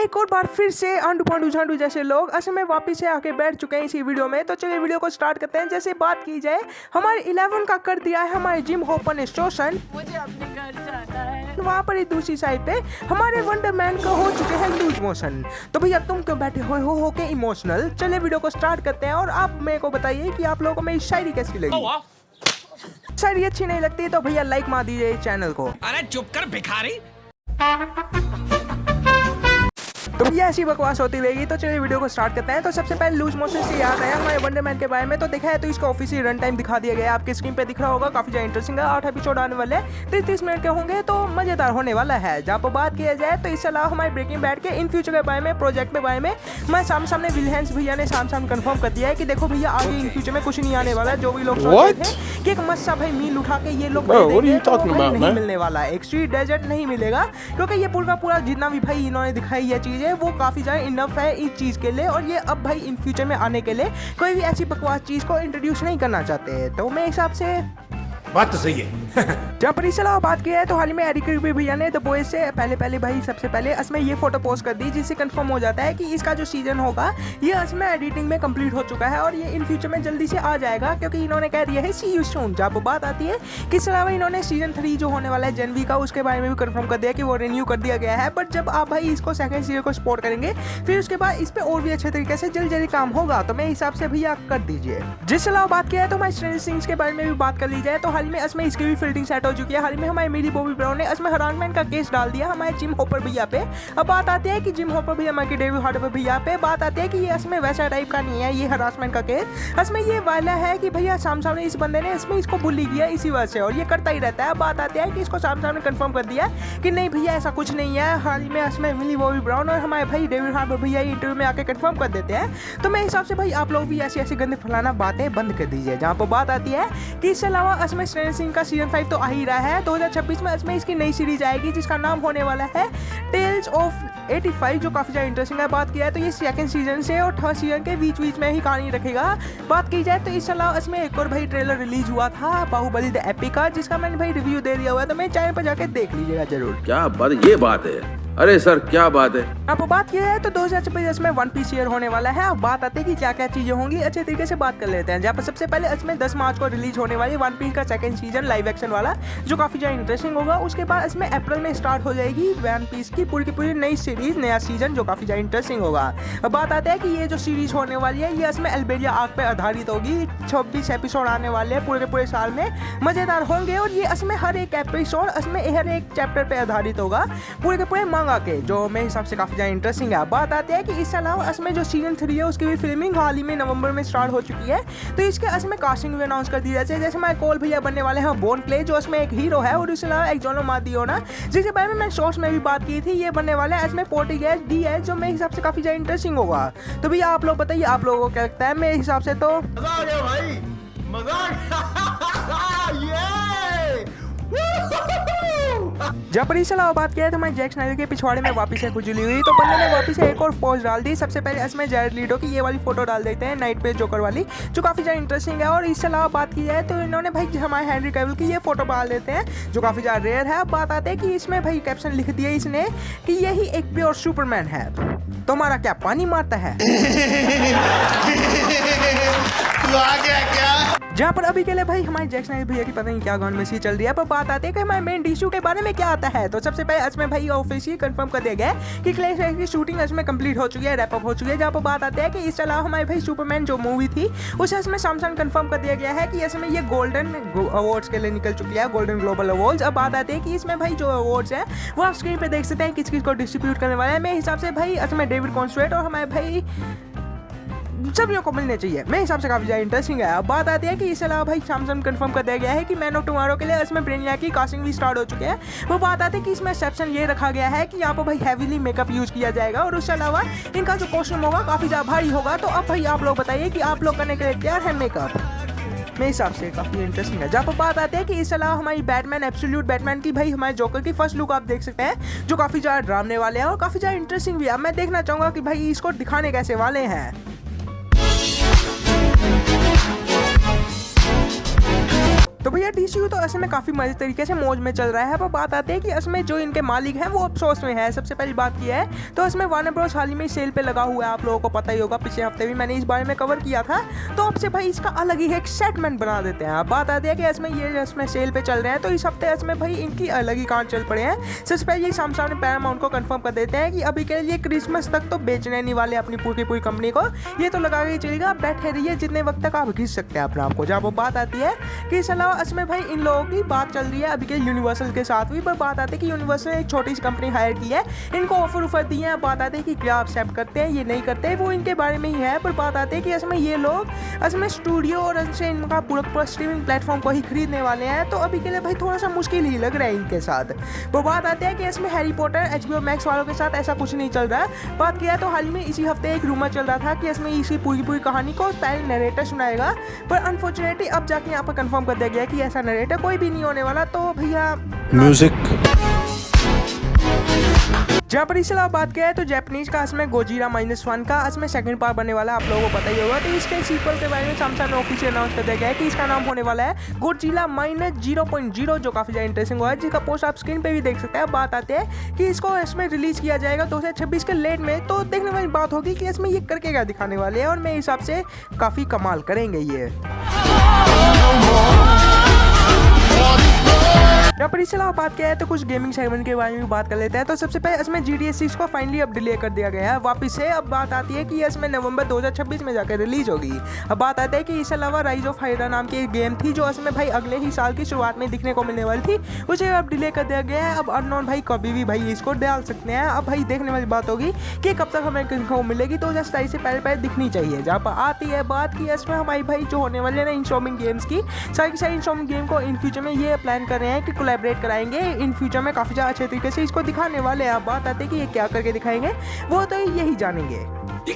एक और बार फिर से आंडू पांडू झांडू जैसे लोग असल में वापस से आके बैठ चुके हैं इसी वीडियो में। तो चलिए वीडियो को स्टार्ट करते हैं। जैसे बात की जाए हमारे 11 का कर दिया है हमारे जिम हॉपर ने शोषण, मुझे अपने घर जाना है। वहाँ पर ही दूसरी साइड पे हमारे वंडरमैन का हो चुके हैं लूज मोशन। तो भैया तुम क्यों बैठे हो के इमोशनल। चलिए वीडियो को स्टार्ट करते हैं और आप मेरे को बताइए कि आप लोगों को मेरी शायरी कैसी लगी। शायरी अच्छी नहीं लगती तो भैया लाइक मार दीजिए इस चैनल को। अरे चुप कर भिखारी। तो भैया ऐसी बकवास होती रहेगी। तो चलिए वीडियो को स्टार्ट करते हैं। तो सबसे पहले लूज मोशन से याद आया हमारे वंडरमैन के बारे में। तो देखा है तो इसका ऑफिशियल रन टाइम दिखा दिया गया है, आपके स्क्रीन पे दिख रहा होगा। काफी ज्यादा इंटरेस्टिंग है। 8 एपिसोड आने वाले 30 मिनट के होंगे तो मजेदार होने वाला है। जहाँ पर बात किया जाए तो इसके अलावा हमारे ब्रेकिंग बैड के इन फ्यूचर के बारे में, प्रोजेक्ट के बारे में मैं सामने विलियंस भैया ने सामने कंफर्म कर दिया है कि देखो भैया आगे इन फ्यूचर में कुछ नहीं आने वाला है। जो भी लोग सोच रहे थे कि एक मस्त सा भाई मील उठा के ये लोग नहीं मिलने वाला है, एक स्ट्रीट डेजर्ट नहीं मिलेगा, क्योंकि ये पूरा जितना भी भाई इन्होंने दिखाई ये चीज है वो काफी ज्यादा इनफ है इस चीज के लिए। और ये अब भाई इन फ्यूचर में आने के लिए कोई भी ऐसी बकवास चीज को इंट्रोड्यूस नहीं करना चाहते। तो मेरे हिसाब से बात तो सही है। जहाँ पर इस अलावा बात की है तो हाल ही में एरिक भैया ने द बॉयज से पहले भाई सबसे पहले इसमें ये फोटो पोस्ट कर दी, जिससे कंफर्म हो जाता है कि इसका जो सीजन होगा ये इसमें एडिटिंग में कंप्लीट हो चुका है और ये इन फ्यूचर में जल्दी से आ जाएगा, क्योंकि इन्होंने कह दिया है सी यू सून। जहाँ पर बात आती है कि इसके अलावा इन्होंने सीजन 3 जो होने वाला है जनवरी का, उसके बारे में भी कंफर्म कर दिया कि वो रिन्यू कर दिया गया है। बट जब आप भाई इसको सेकंड सीजन को सपोर्ट करेंगे फिर उसके बाद इस पर और भी अच्छे तरीके से जल्दी काम होगा। तो मेरे हिसाब से भैया कर दीजिए। जिसके अलावा बात किया है तो हमारे स्ट्रेंजर थिंग्स के बारे में भी बात कर ली जाए तो हाल में इसमें इसकी भी फील्डिंग सेट हो चुकी है। हाल में हमारे मिली बॉबी ब्राउन ने इसमें हरासमेंट का केस डाल दिया हमारे जिम हॉपर भैया पे। अब बात आती है कि जिम हॉपर भैया हमारे डेविड हार्डवेयर भैया पे बात आती है कि ये इसमें वैसा टाइप का नहीं है ये हरासमेंट का केस। इसमें ये वाला है कि भैया सामने इस बंदे ने इसमें इसको बुली किया इसी वजह से, और ये करता ही रहता है। बात आती है कि इसको सामने कंफर्म कर दिया कि नहीं भैया ऐसा कुछ नहीं है। हाल ही में इसमें मिली बॉबी ब्राउन और हमारे भाई डेविड हार्डवेयर भैया इंटरव्यू में आके कंफर्म कर देते हैं। तो मेरे हिसाब से भाई आप लोग भी ऐसी गंदे फलाना बातें बंद कर दीजिए। जहाँ पर बात आती है कि इसके अलावा इसमें स्ट्रेंजर थिंग्स का सीजन 5 तो आ ही रहा है। 2026 में इसमें इसकी नई सीरीज आएगी जिसका नाम होने वाला है टेल्स ऑफ 85, जो काफी ज्यादा इंटरेस्टिंग है। बात की जाए तो ये सेकंड सीजन से और थर्ड सीजन के बीच में ही कहानी रखेगा। बात की जाए तो इसके अलावा इसमें एक और भाई ट्रेलर रिलीज हुआ था बाहुबली द एपिक का, जिसका मैंने भाई रिव्यू दे दिया हुआ है, तो मेरे चैनल पर जाके देख लीजिएगा जरूर। क्या बात, ये बात है। अरे सर क्या बात है। अब बात की है तो 2026 में वन पीस ईयर होने वाला है। अब बात आती है कि क्या क्या चीजें होंगी, अच्छे तरीके से बात कर लेते हैं। जहाँ पर सबसे पहले इसमें 10 मार्च को रिलीज होने वाली वन पीस का सेकंड सीजन लाइव एक्शन वाला, जो काफी ज्यादा इंटरेस्टिंग होगा। उसके बाद इसमें अप्रैल में स्टार्ट हो जाएगी वन पीस की पूरी नई सीरीज, नया सीजन, जो काफी ज्यादा इंटरेस्टिंग होगा। अब बात आती है कि ये जो सीरीज होने वाली है ये इसमें अल्बेरिया आर्क पे आधारित होगी। 26 एपिसोड आने वाले हैं पूरे साल में, मजेदार होंगे। और ये इसमें हर एक एपिसोड इसमें हर एक चैप्टर पे आधारित होगा पूरे मांगा के, जो मेरे हिसाब से काफी ज्यादा इंटरेस्टिंग है। बात आती है कि इसके अलावा इसमें जो सीजन 3 है उसकी भी फिल्मिंग हाल ही में नवंबर में स्टार्ट हो चुकी है। तो इसके इसमें कास्टिंग भी अनाउंस कर दी जाती है। जैसे हमारे कोल भैया बनने वाले हैं बोन प्ले, जो इसमें एक हीरो है, और इसके अलावा एक जोनो मादियोना, जिसके बारे में मैं शॉर्ट्स में भी बात की थी, ये बनने वाले हैं इसमें पोर्टुगेज डी है, जो मेरे हिसाब से काफी ज्यादा इंटरेस्टिंग होगा। तो भैया आप लोग बताइए आप लोगों को क्या लगता है। मेरे हिसाब से तो मजा आ गया भाई, मजा आ गया। जब पर इसके अलावा बात किया तो हमारे जैक स्नाइडर के पिछवाड़े में वापस से खुजली हुई, तो बंदे ने वापस से एक और पोस्ट डाल दी। सबसे पहले इसमें जैरेड लीटो की ये वाली फोटो डाल देते हैं नाइट पे जोकर वाली, जो काफी ज्यादा इंटरेस्टिंग है। और इसके अलावा बात की जाए तो इन्होंने भाई हमारे हेनरी कैविल की ये फोटो डाल देते हैं, जो काफी ज्यादा रेयर है। अब बात आती है कि इसमें भाई कैप्शन लिख दिया इसने कि यही एक प्योर सुपरमैन है, तो हमारा क्या पानी मारता है। तू आ गया क्या? जहाँ पर अभी के लिए भाई हमारे जैक स्नाइडर भैया की पता नहीं क्या गान में सी चल रही है। पर बात आती है कि हमारे मेन इशू के बारे में क्या आता है। तो सबसे पहले इसमें भाई ऑफिशियली कंफर्म कर दिया गया है कि क्लैश की शूटिंग इसमें कंप्लीट हो चुकी है, रैप अप हो चुकी है। जहाँ पर बात आती है कि इसके अलावा हमारे भाई सुपरमैन जो मूवी थी उसे इसमें सामने कंफर्म कर दिया गया है कि इसमें ये गोल्डन अवार्ड्स के लिए निकल चुकी है, गोल्डन ग्लोबल अवार्ड्स। अब बात आती है कि इसमें भाई जो अवार्ड्स है वो आप स्क्रीन पे देख सकते हैं किस को डिस्ट्रीब्यूट करने वाला है। मेरे हिसाब से भाई इसमें डेविड कॉन्स्ट्रेट और हमारे भाई सभी को मिलने चाहिए। मेरे हिसाब से काफी ज्यादा इंटरेस्टिंग है। अब बात आती है कि इसके अलावा भाई सामसन कंफर्म कर दिया गया है कि मैन ऑफ टुमारो के लिए इसमें ब्रेनिया की कास्टिंग भी स्टार्ट हो चुके हैं। वो बात आती है कि इसमें एक्सेप्शन ये रखा गया है कि यहाँ पर भाई हैवीली मेकअप यूज किया जाएगा, और उसके अलावा इनका जो कॉस्ट्यूम होगा काफी ज्यादा भारी होगा। तो अब भाई आप लोग बताइए कि आप लोग करने के लिए तैयार है मेकअप। मेरे हिसाब से काफी इंटरेस्टिंग है। जहाँ पर बात आती है कि इसके अलावा हमारी बैटमैन एब्सोल्यूट बैटमैन की भाई हमारे जोकर की फर्स्ट लुक आप देख सकते हैं, जो काफी ज्यादा ड्रामने वाले हैं और काफी ज्यादा इंटरेस्टिंग भी है। मैं देखना चाहूंगा कि भाई इसको दिखाने कैसे वाले हैं। तो भैया DCU तो असल में काफ़ी मजे तरीके से मौज में चल रहा है। अब बात आती है कि असमें जो इनके मालिक हैं वो अफसोस में है। सबसे पहली बात यह है तो असमें वार्नर ब्रॉस हाल ही में सेल पे लगा हुआ है, आप लोगों को पता ही होगा, पिछले हफ्ते भी मैंने इस बारे में कवर किया था। तो अब से भाई इसका अलग ही एक सेगमेंट बना देते हैं। अब बात आती है कि इसमें सेल पे चल रहे हैं तो इस हफ्ते इसमें भाई इनकी अलग ही कांड चल पड़े हैं। सबसे पहले सामने पैरामाउंट को कंफर्म कर देते हैं कि अभी के लिए क्रिसमस तक तो बेचने नहीं वाले अपनी पूरी कंपनी को, ये तो लगा के चलेगा, बैठे रहिए जितने वक्त तक आप खींच सकते हैं अपने आप को। जब वो बात आती है कि इस अलावा इसमें भाई इन लोगों की बात चल रही है अभी के यूनिवर्सल के साथ भी, पर बात आती है कि यूनिवर्सल ने एक छोटी सी कंपनी हायर की है, इनको ऑफर दिए हैं। बात आती है कि क्या आप एक्सेप्ट करते हैं, ये नहीं करते, वो इनके बारे में ही है। पर बात आती है कि इसमें ये लोग इसमें स्टूडियो और इससे इनका पूरा स्ट्रीमिंग प्लेटफॉर्म को ही खरीदने वाले हैं। तो अभी के लिए भाई थोड़ा सा मुश्किल ही लग रहा है इनके साथ। वो बात आती है कि इसमें हैरी पॉटर HBO मैक्स वालों के साथ ऐसा कुछ नहीं चल रहा है। बात किया तो हाल ही में इसी हफ्ते एक रूमर चल रहा था कि इसमें इसी पूरी कहानी को पहले नरेटर सुनाएगा, पर अनफॉर्चुनेटली अब जाके यहाँ पर कंफर्म कर दिया गया कि ऐसा नरेटर कोई भी नहीं होने वाला। तो भैया म्यूजिक जहाँ पर इस अलावा बात किया है तो जापानीज का इसमें गोजिला -1 का इसमें सेकंड पार्ट बनने वाला है, आप लोगों को पता ही होगा। तो इसके सीक्वल के बारे में सैमसंग ने ऑफिशियल अनाउंस कर दिया गया है कि इसका नाम होने वाला है गोजिला -0.0, जो काफी ज्यादा इंटरेस्टिंग हुआ है, जिसका पोस्ट आप स्क्रीन पे भी देख सकते हैं। बात आते हैं कि इसको इसमें रिलीज किया जाएगा 2026 के लेट में। तो देखने वाली बात होगी कि इसमें ये करके क्या दिखाने वाले हैं, और मेरे हिसाब से काफी कमाल करेंगे ये। यहाँ पर इसके अलावा बात किया है तो कुछ गेमिंग सेगमेंट के बारे में भी बात कर लेते हैं। तो सबसे पहले इसमें GTA 6 को फाइनली अब डिले कर दिया गया है वापस से। अब बात आती है कि इसमें नवंबर 2026 में जाकर रिलीज होगी। अब बात आती है कि इसके अलावा राइज ऑफ हायरा नाम की एक गेम थी जो इसमें भाई अगले ही साल की शुरुआत में दिखने को मिलने वाली थी, उसे अब डिले कर दिया गया है। अब अननोन भाई कभी भी भाई इसको डाल सकते हैं। अब भाई देखने वाली बात होगी कि कब तक हमें को मिलेगी, तो जस्ट से पहले दिखनी चाहिए। जहाँ पर आती है बात की इसमें हमारी भाई जो होने वाले ना इंस्टॉलमेंट गेम्स की सारी इंस्टॉलमेंट गेम को इन फ्यूचर में ये प्लान कर रहे हैं कि कोलैबोरेट कराएंगे इन फ्यूचर में, काफी ज्यादा अच्छे तरीके से इसको दिखाने वाले हैं। अब बात आती है कि ये क्या करके दिखाएंगे वो तो यही जानेंगे। ये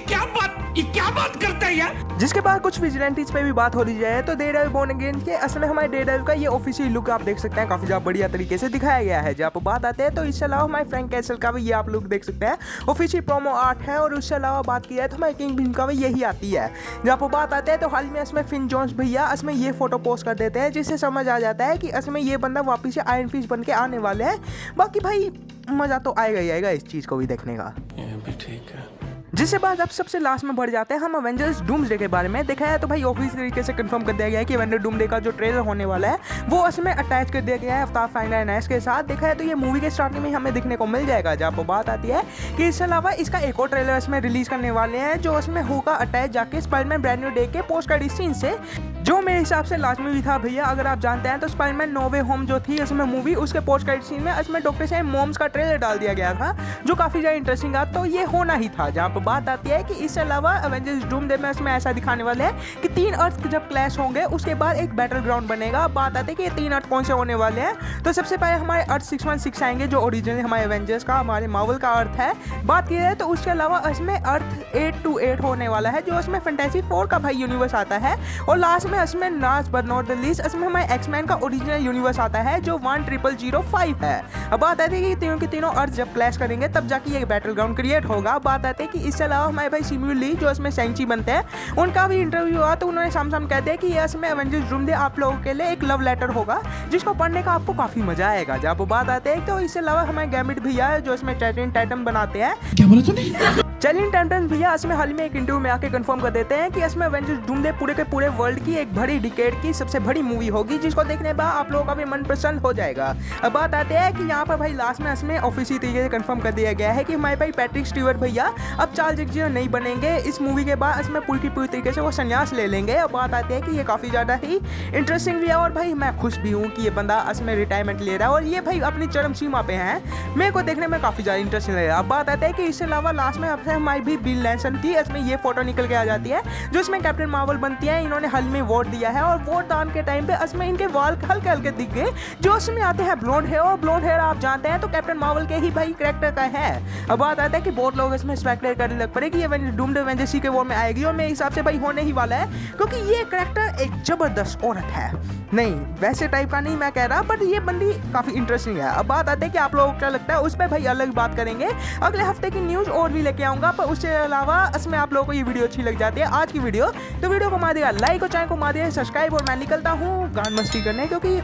क्या बात करता है यार। जिसके बाद कुछ विजिलेंटीज पे भी बात हो रही है। तो डेयरडेविल बॉर्न अगेन के असल में हमारे डेयरडेविल का ये ऑफिशियल लुक आप देख सकते हैं, काफी ज्यादा बढ़िया तरीके से दिखाया गया है। जहाँ पर बात आते हैं तो इसके अलावा हमारे फ्रैंक कैसल का भी ये आप लोग देख सकते हैं, ऑफिशियल प्रोमो आर्ट है। और उसके अलावा बात की जाए तो हमारे किंग पिन का भी यही आती है। जहाँ पर बात आते हैं तो हाल में इसमें फिन जोन्स भैया इसमें ये फोटो पोस्ट कर देते हैं, जिससे समझ आ जाता है कि इसमें ये बंदा वापिस से आयरन फिस्ट बन के आने वाले हैं। बाकी भाई मजा तो आएगा ही आएगा इस चीज को भी देखने का। ये भी ठीक है। जिसके बाद अब सबसे लास्ट में बढ़ जाते हैं हम एवेंजर्स डूम्सडे के बारे में। देखा है तो भाई ऑफिस तरीके से कंफर्म कर दिया गया है कि एवेंजर डूम्सडे का जो ट्रेलर होने वाला है वो इसमें अटैच कर दिया गया है अवतार फाइनल के साथ। देखा है तो ये मूवी के स्टार्टिंग में हमें दिखने को मिल जाएगा। जहाँ पर बात आती है कि इसके अलावा इसका एक और ट्रेलर इसमें रिलीज करने वाले हैं जो इसमें होगा अटैच जाके स्पाइडरमैन ब्रांड न्यू डे के पोस्ट क्रेडिट सीन से, जो मेरे हिसाब से लास्ट में भी था भैया। अगर आप जानते हैं तो स्पाइडरमैन नो वे होम जो थी इसमें मूवी, उसके पोस्ट क्रेडिट सीन में इसमें डॉक्टर स्ट्रेंज मॉम्स का ट्रेलर डाल दिया गया था जो काफी ज्यादा इंटरेस्टिंग था। तो ये होना ही था। जहाँ पर बात आती है कि इसके अलावा एवेंजर्स डूम्सडे में इसमें ऐसा दिखाने वाले हैं कि 3 अर्थ जब क्लैश होंगे उसके बाद एक बैटल ग्राउंड बनेगा। बात आती है कि ये 3 अर्थ कौन से होने वाले हैं। तो सबसे पहले हमारे अर्थ 616 आएंगे जो ओरिजिनल हमारे एवेंजर्स का हमारे मार्वल का अर्थ है। बात की जाए तो उसके अलावा इसमें अर्थ 828 होने वाला है जो इसमें फैंटेसी 4 का भाई यूनिवर्स आता है। और लास्ट में इसमें last but not the least इसमें हमारे एक्समैन का ओरिजिनल यूनिवर्स आता है जो 10005 है। अब बात आती है कि तीनों के तीनों अर्थ जब क्लैश करेंगे तब जाके ये बैटल ग्राउंड क्रिएट होगा। बात आती है कि इसके अलावा हमारे भाई सिम्यू ली जो इसमें सेंची बनते हैं उनका भी इंटरव्यू हुआ, तो उन्होंने सामने कहते हैं कि ये इसमें एवेंजर्स डूम्सडे आप लोगों के लिए एक लव लेटर होगा जिसको पढ़ने का आपको काफी मजा आएगा। जब बात आते हैं तो इसके अलावा हमारे गैम्बिट भैया है जो इसमें टाइटन बनाते हैं। क्या बोला तूने? चैलेंज टाइटन भैया इसमें हाल में एक इंटरव्यू में आके कंफर्म कर देते हैं कि इसमें एवेंजर्स डूम्सडे पूरे के पूरे वर्ल्ड की एक बड़ी डिकेड की सबसे बड़ी मूवी होगी जिसको देखने के बाद आप लोगों का भी मन प्रसन्न हो जाएगा। अब बात आते हैं कि यहाँ पर भाई लास्ट में इसमें ऑफिशियल तरीके से कंफर्म कर दिया गया है कि हमारे भाई पैट्रिक स्टीवर्ट भैया अब चार्ल्स ज़ेवियर नहीं बनेंगे। इस मूवी के बाद इसमें पूरी तरीके से वो संन्यास ले लेंगे। अब बात आती है कि ये काफ़ी ज़्यादा ही इंटरेस्टिंग भी है और भाई मैं खुश भी हूँ कि ये बंदा इसमें रिटायरमेंट ले रहा है और ये भाई अपनी चरम सीमा पे हैं। मेरे को देखने में काफ़ी ज़्यादा इंटरेस्टिंग लगेगा। अब बात आती है कि इसके अलावा लास्ट में आपसे हमारी भी बिल लैंसन थी, इसमें ये फोटो निकल के आ जाती है जो इसमें कैप्टन मार्वल बनती है। इन्होंने हाल में वोट दिया है और वोट दान के टाइम पे इसमें इनके वाल हल्के हल्के दिख गए जो इसमें आते हैं ब्लॉन्ड हेयर। और ब्लॉन्ड हेयर आप जानते हैं तो कैप्टन मार्वल के ही भाई कैरेक्टर का है। अब बात आता है कि बहुत लोग इसमें स्पेकुलेट करने लग पड़े कि ये डूम्सडे एवेंजर्स के वॉर में आएगी और मेरे हिसाब से भाई होने ही वाला है क्योंकि ये कैरेक्टर एक जबरदस्त औरत है। नहीं वैसे टाइप का नहीं मैं कह रहा, बट ये बंदी काफी इंटरेस्टिंग है। अब बात आती है कि आप लोगों को क्या लगता है उस पर भाई अलग बात करेंगे। अगले हफ्ते की न्यूज और भी लेके आऊंगा। चाहूँगा। पर उसके अलावा असमें आप लोगों को ये वीडियो अच्छी लग जाती है आज की वीडियो, तो वीडियो को मार दिया लाइक और चैनल को मार दिया सब्सक्राइब। और मैं निकलता हूँ गान मस्ती करने, क्योंकि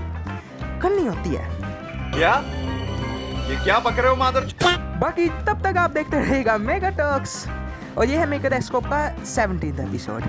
करनी होती है। क्या ये क्या पक रहे हो मादर? बाकी तब तक आप देखते रहिएगा मेगा टॉक्स, और ये है मेगा टेस्कोप का 17th एपिसोड।